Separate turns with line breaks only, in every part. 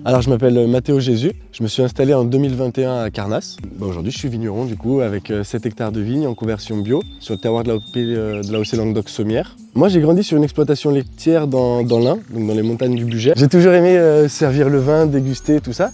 Alors je m'appelle Mathéo Jésus, je me suis installé en 2021 à Carnasse. Aujourd'hui je suis vigneron du coup avec 7 hectares de vignes en conversion bio sur le terroir de l'AOC Languedoc-Sommières. Moi j'ai grandi sur une exploitation laitière dans l'Ain, donc dans les montagnes du Bugey. J'ai toujours aimé servir le vin, déguster, tout ça.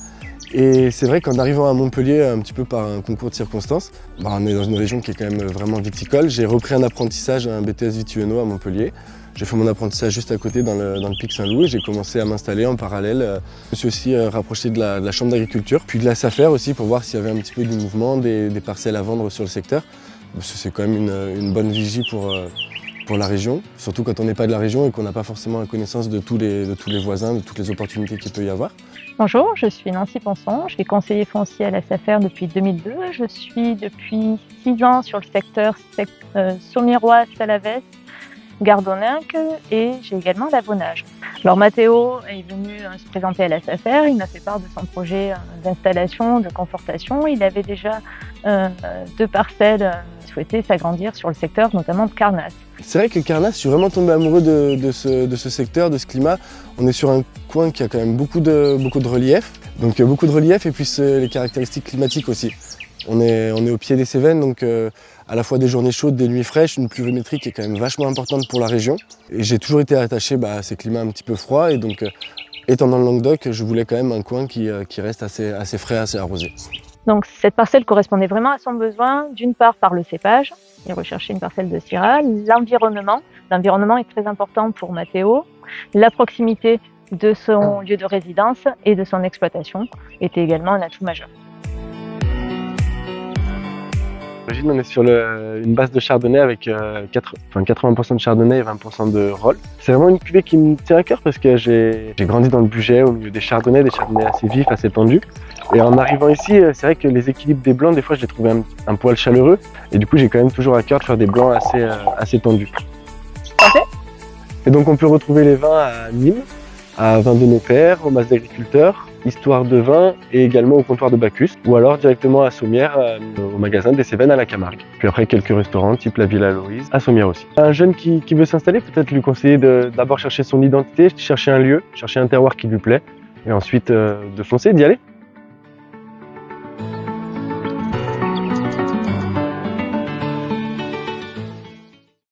Et c'est vrai qu'en arrivant à Montpellier, un petit peu par un concours de circonstances, on est dans une région qui est quand même vraiment viticole. J'ai repris un apprentissage, un BTS Vitueno à Montpellier. J'ai fait mon apprentissage juste à côté dans le Pic Saint-Loup et j'ai commencé à m'installer en parallèle. Je me suis aussi rapproché de la chambre d'agriculture, puis de la SAFER aussi pour voir s'il y avait un petit peu du mouvement, des parcelles à vendre sur le secteur. Parce que c'est quand même une bonne vigie pour la région, surtout quand on n'est pas de la région et qu'on n'a pas forcément la connaissance de tous les voisins, de toutes les opportunités qu'il peut y avoir.
Bonjour, je suis Nancy Ponson, je suis conseiller foncier à la SAFER depuis 2002. Je suis depuis 6 ans sur le secteur Sommiérois, Salavès, Gardoninck et j'ai également l'Avonage. Alors Mathéo est venu se présenter à la SAFER, il m'a fait part de son projet d'installation, de confortation. Il avait déjà 2 parcelles, souhaitait s'agrandir sur le secteur, notamment de Carnasse.
C'est vrai que Carnasse, je suis vraiment tombé amoureux de ce secteur, de ce climat. On est sur un coin qui a quand même beaucoup de relief, donc beaucoup de relief et puis les caractéristiques climatiques aussi. On est au pied des Cévennes, donc à la fois des journées chaudes, des nuits fraîches, une pluviométrie qui est quand même vachement importante pour la région. Et j'ai toujours été attaché à ces climats un petit peu froids et donc étant dans le Languedoc, je voulais quand même un coin qui reste assez frais, assez arrosé.
Donc cette parcelle correspondait vraiment à son besoin, d'une part par le cépage, il recherchait une parcelle de Syrah, l'environnement est très important pour Mathéo, la proximité de son lieu de résidence et de son exploitation était également un atout majeur.
On est sur une base de chardonnay avec 80% de chardonnay et 20% de roll. C'est vraiment une cuvée qui me tient à cœur parce que j'ai grandi dans le Bugey au milieu des chardonnays assez vifs, assez tendus. Et en arrivant ici, c'est vrai que les équilibres des blancs, des fois je les trouvais un poil chaleureux. Et du coup j'ai quand même toujours à cœur de faire des blancs assez tendus.
Parfait.
Et donc on peut retrouver les vins à Nîmes, à Vin de nos Pères, au Mas d'Agriculteurs, Histoire de Vin et également au comptoir de Bacchus, ou alors directement à Sommières, au magasin des Cévennes à la Camargue. Puis après quelques restaurants type la Villa Aloïse, à Sommières aussi. Un jeune qui veut s'installer, peut-être lui conseiller d'abord chercher son identité, chercher un lieu, chercher un terroir qui lui plaît, et ensuite de foncer, d'y aller.